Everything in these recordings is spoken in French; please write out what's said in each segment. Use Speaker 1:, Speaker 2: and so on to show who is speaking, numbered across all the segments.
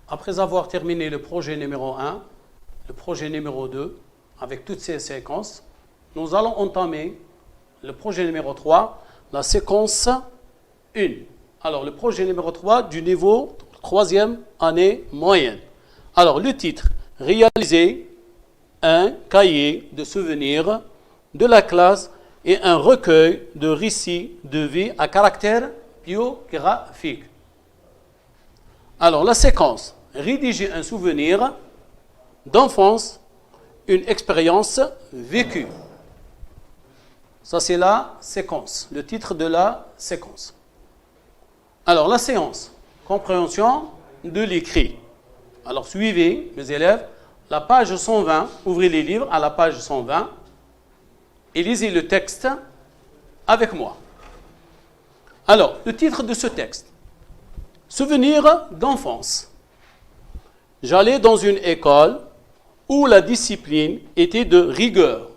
Speaker 1: Après avoir terminé le projet numéro 1, le projet numéro 2, avec toutes ces séquences, nous allons entamer le projet numéro 3, la séquence 1. Alors, le projet numéro 3 du niveau 3e année moyenne. Alors, le titre, réaliser un cahier de souvenirs de la classe et un recueil de récits de vie à caractère biographique. Alors, la séquence, rédiger un souvenir d'enfance, une expérience vécue. Ça, c'est la séquence, le titre de la séquence. Alors, la séance, compréhension de l'écrit. Alors, suivez, mes élèves, la page 120, ouvrez les livres à la page 120 et lisez le texte avec moi. Alors, le titre de ce texte, souvenir d'enfance. J'allais dans une école où la discipline était de rigueur.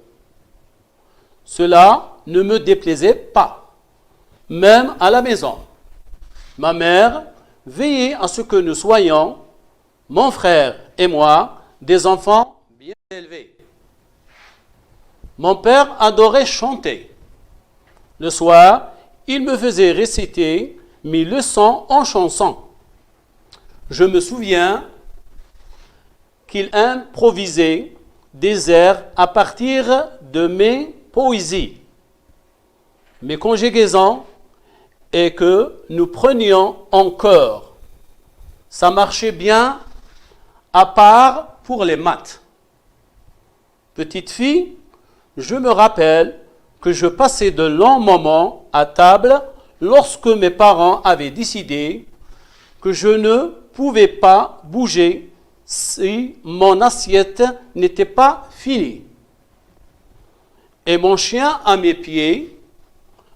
Speaker 1: Cela ne me déplaisait pas, même à la maison. Ma mère veillait à ce que nous soyons, mon frère et moi, des enfants bien élevés. Mon père adorait chanter. Le soir, il me faisait réciter mes leçons en chanson. Je me souviens qu'il improvisait des airs à partir de mes poésies, mes conjugaisons, et que nous prenions en chœur. Ça marchait bien, à part pour les maths. Petite fille, je me rappelle que je passais de longs moments à table lorsque mes parents avaient décidé que je ne pouvais pas bouger si mon assiette n'était pas finie. Et mon chien à mes pieds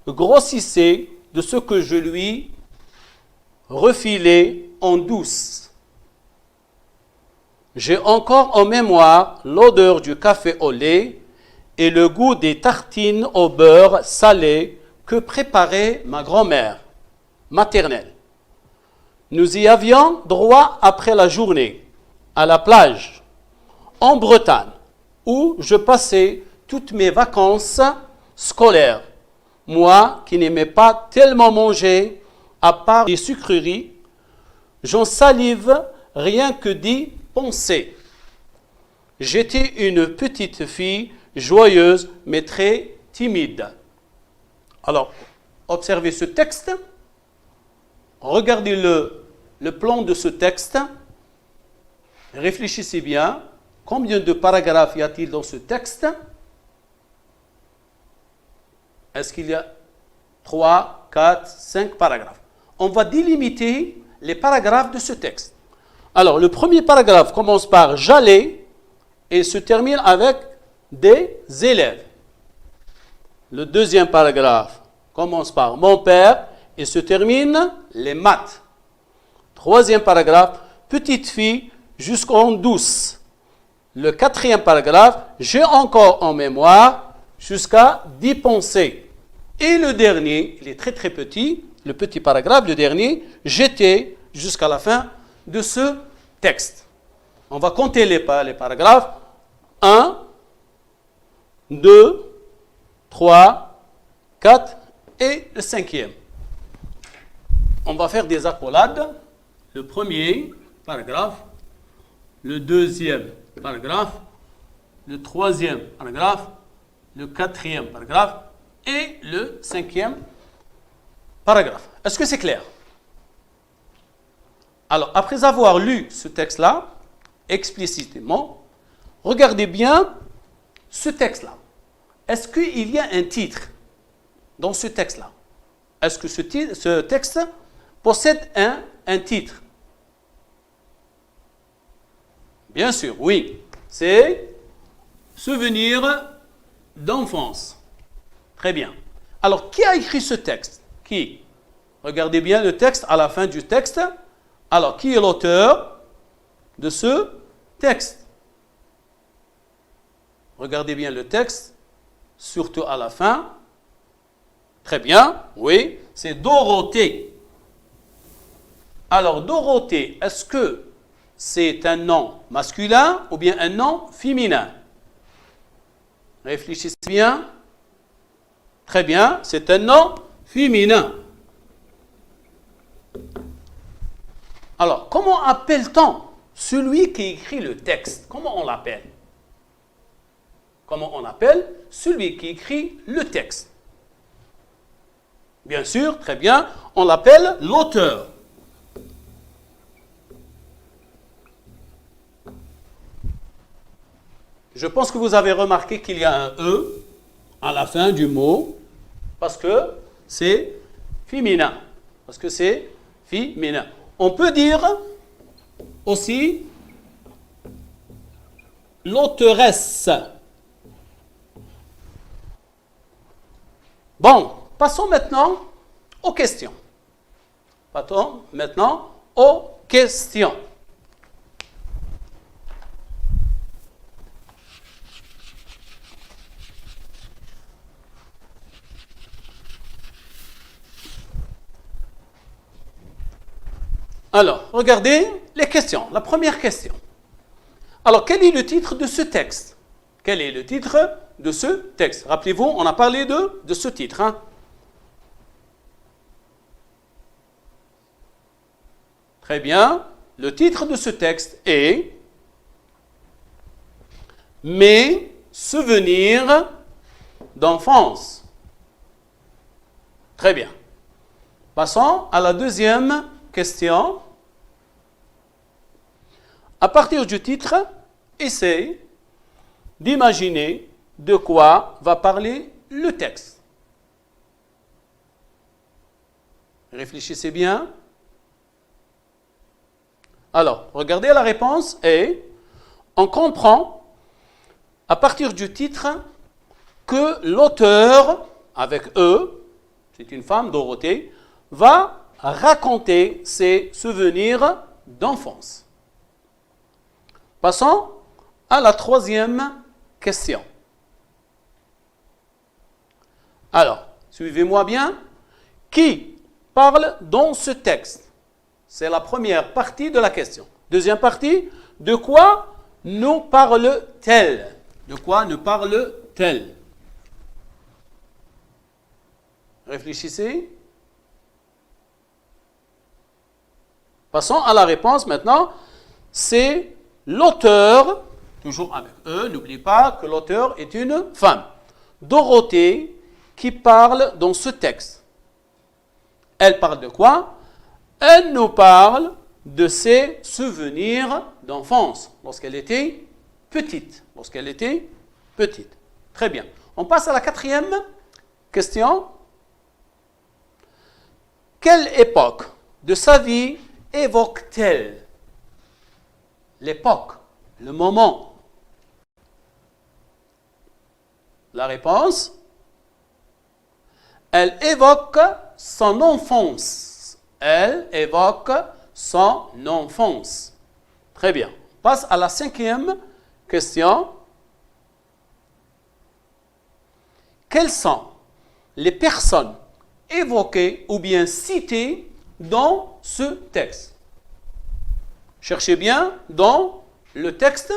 Speaker 1: grossissait de ce que je lui refilais en douce. J'ai encore en mémoire l'odeur du café au lait et le goût des tartines au beurre salé que préparait ma grand-mère maternelle. Nous y avions droit après la journée, à la plage, en Bretagne, où je passais toutes mes vacances scolaires. Moi qui n'aimais pas tellement manger, à part des sucreries, j'en salive rien que d'y penser. J'étais une petite fille joyeuse mais très timide. Alors, observez ce texte, regardez le plan de ce texte, réfléchissez bien, combien de paragraphes y a-t-il dans ce texte? Est-ce qu'il y a 3, 4, 5 paragraphes? On va délimiter les paragraphes de ce texte. Alors, le premier paragraphe commence par « j'allais » et se termine avec « des élèves ». Le deuxième paragraphe commence par « mon père » et se termine « les maths ». Troisième paragraphe « petite fille jusqu'en douce ». Le quatrième paragraphe « j'ai encore en mémoire jusqu'à d'y penser ». Et le dernier, il est très très petit, le petit paragraphe, le dernier « j'étais » jusqu'à la fin de ce texte. On va compter les paragraphes. 1, 2, 3, 4 et le cinquième. On va faire des accolades. Le premier paragraphe, le deuxième paragraphe, le troisième paragraphe, le quatrième paragraphe et le cinquième paragraphe. Est-ce que c'est clair? Alors, après avoir lu ce texte-là, explicitement, regardez bien ce texte-là. Est-ce qu'il y a un titre dans ce texte-là? Est-ce que ce texte possède un titre? Bien sûr, oui. C'est « Souvenir d'enfance ». Très bien. Alors, qui a écrit ce texte? Qui? Regardez bien le texte à la fin du texte. Alors, qui est l'auteur de ce texte? Regardez bien le texte, surtout à la fin. Très bien, oui, c'est Dorothée. Alors, Dorothée, est-ce que c'est un nom masculin ou bien un nom féminin? Réfléchissez bien. Très bien, c'est un nom féminin. Alors, comment appelle-t-on celui qui écrit le texte? Comment on l'appelle? Comment on appelle celui qui écrit le texte? Bien sûr, très bien, on l'appelle l'auteur. Je pense que vous avez remarqué qu'il y a un E à la fin du mot parce que c'est féminin. Parce que c'est féminin. On peut dire aussi l'auteuresse. Bon, passons maintenant aux questions. Passons maintenant aux questions. Alors, regardez les questions. La première question. Alors, quel est le titre de ce texte? Quel est le titre de ce texte? Rappelez-vous, on a parlé de ce titre. Hein? Très bien. Le titre de ce texte est « Mes souvenirs d'enfance ». Très bien. Passons à la deuxième question. À partir du titre, essaye d'imaginer de quoi va parler le texte. Réfléchissez bien. Alors, regardez la réponse et on comprend à partir du titre que l'auteur, avec E, c'est une femme, Dorothée, va raconter ses souvenirs d'enfance. Passons à la troisième question. Alors, suivez-moi bien. Qui parle dans ce texte? C'est la première partie de la question. Deuxième partie, de quoi nous parle-t-elle? De quoi nous parle-t-elle? Réfléchissez. Passons à la réponse maintenant. C'est l'auteur, toujours avec E, n'oubliez pas que l'auteur est une femme. Dorothée, qui parle dans ce texte. Elle parle de quoi? Elle nous parle de ses souvenirs d'enfance, lorsqu'elle était petite. Lorsqu'elle était petite. Très bien. On passe à la quatrième question. Quelle époque de sa vie évoque-t-elle? L'époque, le moment. La réponse, elle évoque son enfance. Elle évoque son enfance. Très bien. On passe à la cinquième question. Quelles sont les personnes évoquées ou bien citées dans ce texte? Cherchez bien dans le texte.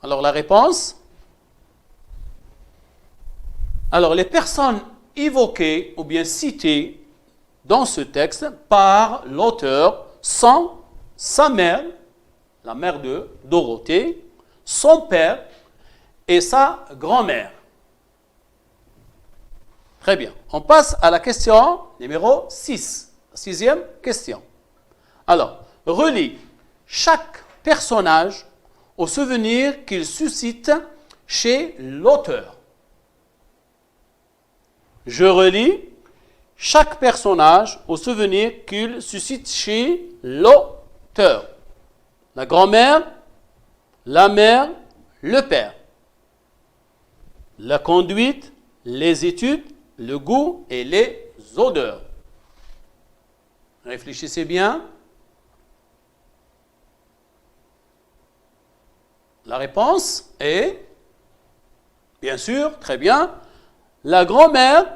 Speaker 1: Alors la réponse. Alors les personnes évoquées ou bien citées dans ce texte par l'auteur sont sa mère, la mère de Dorothée, son père et sa grand-mère. Très bien. On passe à la question numéro 6. La sixième question. Alors, relie chaque personnage au souvenir qu'il suscite chez l'auteur. Je relie chaque personnage au souvenir qu'il suscite chez l'auteur. La grand-mère, la mère, le père. La conduite, les études, le goût et les odeurs. Réfléchissez bien. La réponse est, bien sûr, très bien, la grand-mère,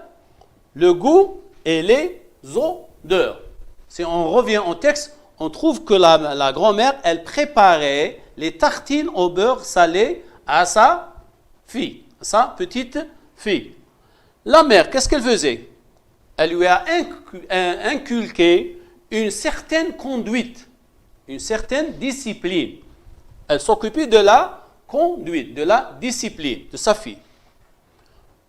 Speaker 1: le goût et les odeurs. Si on revient au texte, on trouve que la grand-mère, elle préparait les tartines au beurre salé à sa fille, à sa petite fille. La mère, qu'est-ce qu'elle faisait? Elle lui a inculqué une certaine conduite, une certaine discipline. Elle s'occupait de la conduite, de la discipline de sa fille.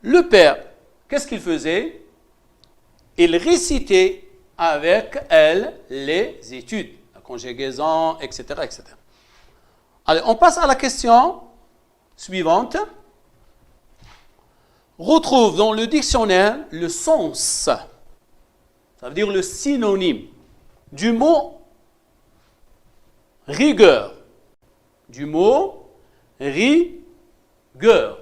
Speaker 1: Le père, qu'est-ce qu'il faisait? Il récitait avec elle les études, la conjugaison, etc., etc. Allez, on passe à la question suivante. Retrouve dans le dictionnaire le sens, ça veut dire le synonyme du mot rigueur. Du mot rigueur.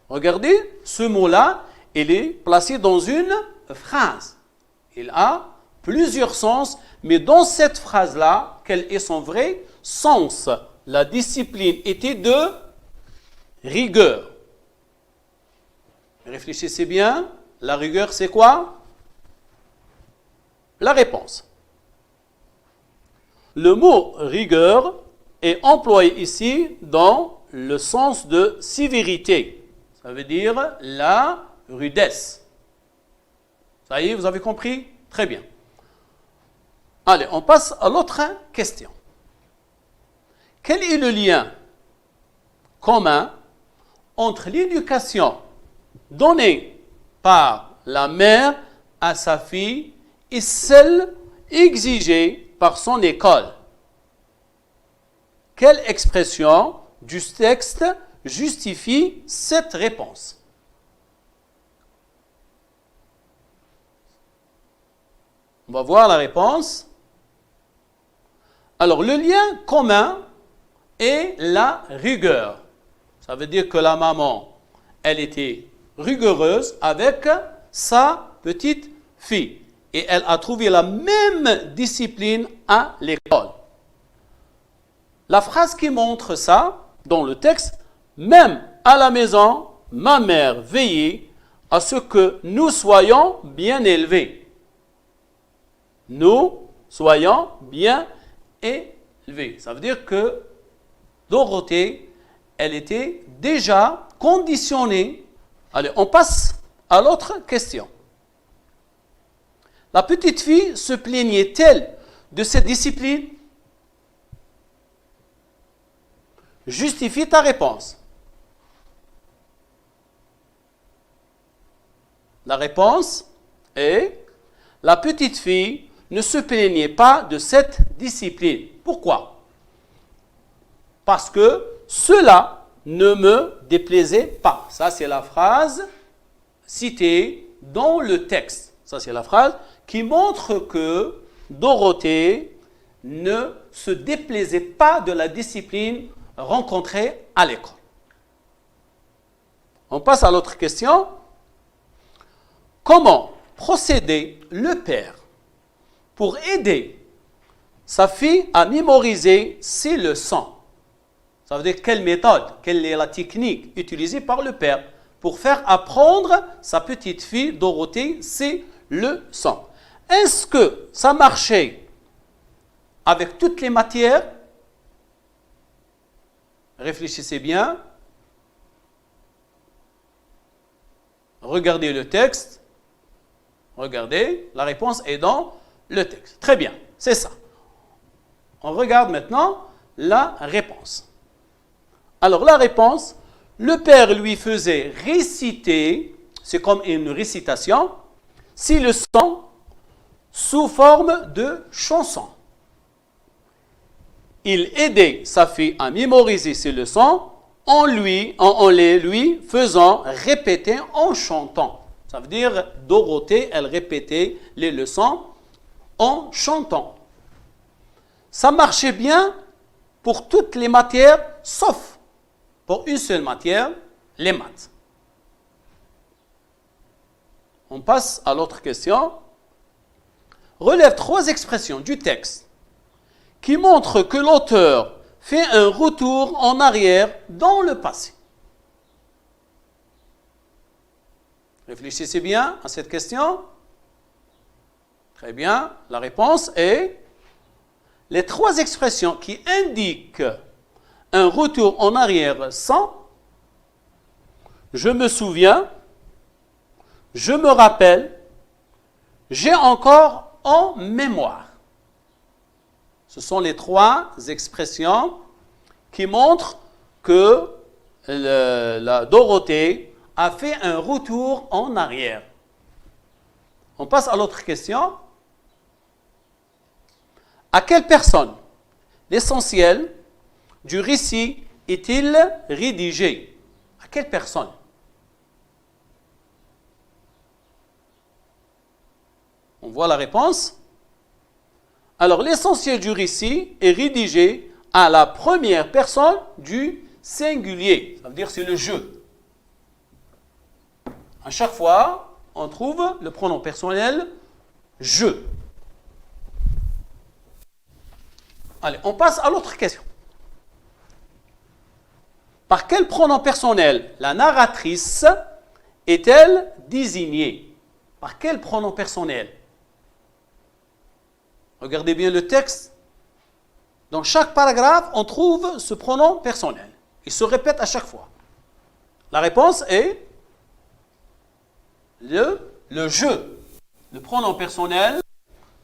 Speaker 1: Regardez, ce mot-là, il est placé dans une phrase. Il a plusieurs sens, mais dans cette phrase-là, quel est son vrai sens? La discipline était de rigueur. Réfléchissez bien, la rigueur c'est quoi? La réponse. Le mot rigueur est employé ici dans le sens de sévérité. Ça veut dire la rudesse. Ça y est, vous avez compris? Très bien. Allez, on passe à l'autre question. Quel est le lien commun entre l'éducation donnée par la mère à sa fille et celle exigée par son école? Quelle expression du texte justifie cette réponse? On va voir la réponse. Alors, le lien commun est la rigueur. Ça veut dire que la maman, elle était rigoureuse avec sa petite fille. Et elle a trouvé la même discipline à l'école. La phrase qui montre ça, dans le texte, même à la maison, ma mère veillait à ce que nous soyons bien élevés. Nous soyons bien élevés. Ça veut dire que Dorothée, elle était déjà conditionnée. Allez, on passe à l'autre question. La petite fille se plaignait-elle de cette discipline? Justifie ta réponse. La réponse est: la petite fille ne se plaignait pas de cette discipline. Pourquoi? Parce que cela ne me déplaisait pas. Ça, c'est la phrase citée dans le texte. Ça, c'est la phrase qui montre que Dorothée ne se déplaisait pas de la discipline rencontrée à l'école. On passe à l'autre question. Comment procédait le père pour aider sa fille à mémoriser ses leçons? Ça veut dire quelle méthode, quelle est la technique utilisée par le père pour faire apprendre sa petite fille Dorothée ses leçons. Est-ce que ça marchait avec toutes les matières? Réfléchissez bien. Regardez le texte. Regardez, la réponse est dans le texte. Très bien, c'est ça. On regarde maintenant la réponse. Alors la réponse, le père lui faisait réciter, c'est comme une récitation, ses leçons sous forme de chansons. Il aidait sa fille à mémoriser ses leçons en les lui faisant répéter en chantant. Ça veut dire Dorothée, elle répétait les leçons en chantant. Ça marchait bien pour toutes les matières, sauf pour une seule matière, les maths. On passe à l'autre question. Relève 3 expressions du texte qui montrent que l'auteur fait un retour en arrière dans le passé. Réfléchissez bien à cette question. Très bien. La réponse est les trois expressions qui indiquent un retour en arrière sont je me souviens, je me rappelle, j'ai encore en mémoire. Ce sont les trois expressions qui montrent que la Dorothée a fait un retour en arrière. On passe à l'autre question. À quelle personne l'essentiel du récit est-il rédigé? À quelle personne? On voit la réponse. Alors, l'essentiel du récit est rédigé à la première personne du singulier. Ça veut dire c'est le je. À chaque fois, on trouve le pronom personnel je. Allez, on passe à l'autre question. Par quel pronom personnel la narratrice est-elle désignée? Par quel pronom personnel? Regardez bien le texte. Dans chaque paragraphe, on trouve ce pronom personnel. Il se répète à chaque fois. La réponse est le je. Le pronom personnel,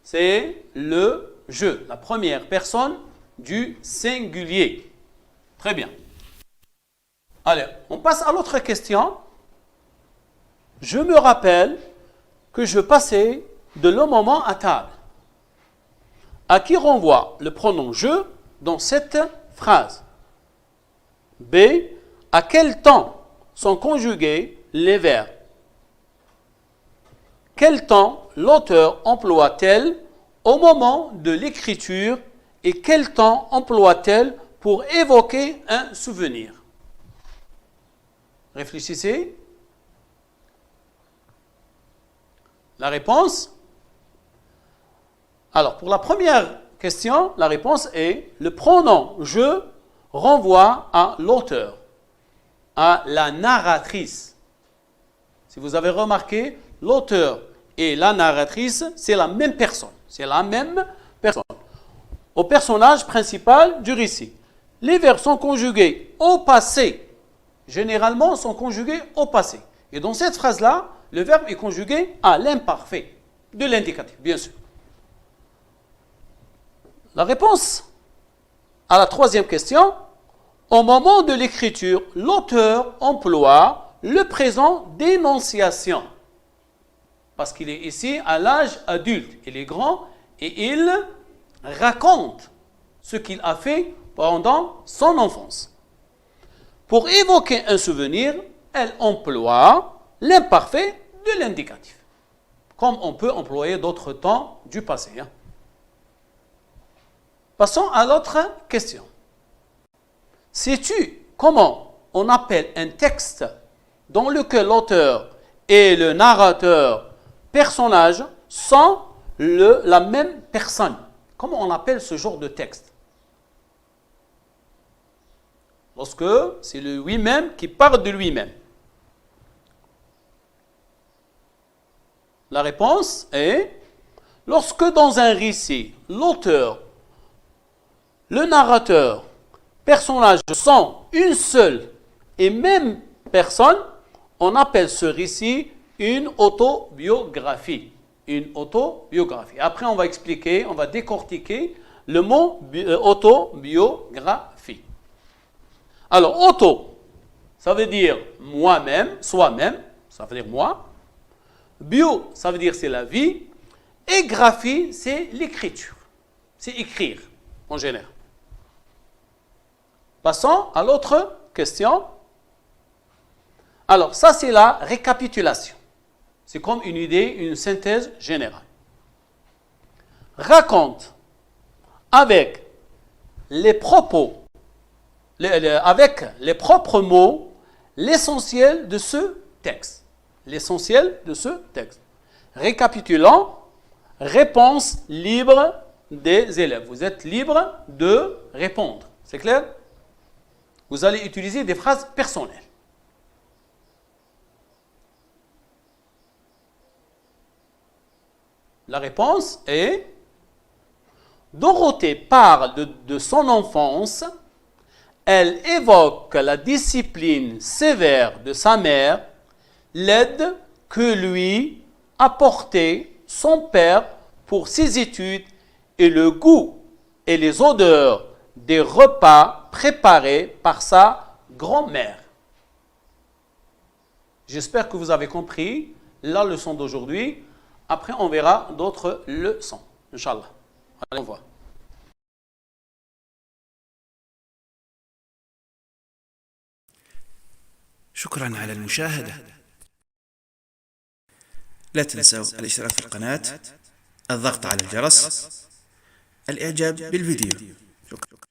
Speaker 1: c'est le je, la première personne du singulier. Très bien. Allez, on passe à l'autre question. Je me rappelle que je passais de longs moments à table. À qui renvoie le pronom je dans cette phrase? B. À quel temps sont conjugués les verbes? Quel temps l'auteur emploie-t-elle au moment de l'écriture et quel temps emploie-t-elle pour évoquer un souvenir? Réfléchissez. La réponse? Alors, pour la première question, la réponse est le pronom « je » renvoie à l'auteur, à la narratrice. Si vous avez remarqué, l'auteur et la narratrice, c'est la même personne. C'est la même personne. Au personnage principal du récit. Les verbes sont conjugués au passé. Généralement, sont conjugués au passé. Et dans cette phrase-là, le verbe est conjugué à l'imparfait de l'indicatif, bien sûr. La réponse à la troisième question, au moment de l'écriture, l'auteur emploie le présent d'énonciation. Parce qu'il est ici à l'âge adulte. Il est grand et il raconte ce qu'il a fait pendant son enfance. Pour évoquer un souvenir, elle emploie l'imparfait de l'indicatif. Comme on peut employer d'autres temps du passé. Passons à l'autre question. Sais-tu comment on appelle un texte dans lequel l'auteur et le narrateur, personnage, sont la même personne? Comment on appelle ce genre de texte? Lorsque c'est le lui-même qui parle de lui-même. La réponse est lorsque dans un récit, l'auteur, le narrateur, personnage sont une seule et même personne, on appelle ce récit une autobiographie. Une autobiographie. Après, on va expliquer, on va décortiquer le mot autobiographie. Alors, auto, ça veut dire moi-même, soi-même, ça veut dire moi. Bio, ça veut dire c'est la vie. Et graphie, c'est l'écriture. C'est écrire, en général. Passons à l'autre question. Alors, ça, c'est la récapitulation. C'est comme une idée, une synthèse générale. Raconte avec les propos, avec les propres mots, l'essentiel de ce texte. L'essentiel de ce texte. Récapitulant, réponse libre des élèves. Vous êtes libre de répondre. C'est clair? Vous allez utiliser des phrases personnelles. La réponse est: Dorothée parle de son enfance. Elle évoque la discipline sévère de sa mère, l'aide que lui apportait son père pour ses études et le goût et les odeurs des repas préparés par sa grand-mère. J'espère que vous avez compris la leçon d'aujourd'hui. Après, on verra d'autres leçons. Inch'Allah. Allez, on voit.
Speaker 2: شكرا على المشاهدة. لا تنسوا الاشتراك في القناة، الضغط على الجرس، الإعجاب بالفيديو. شكرا.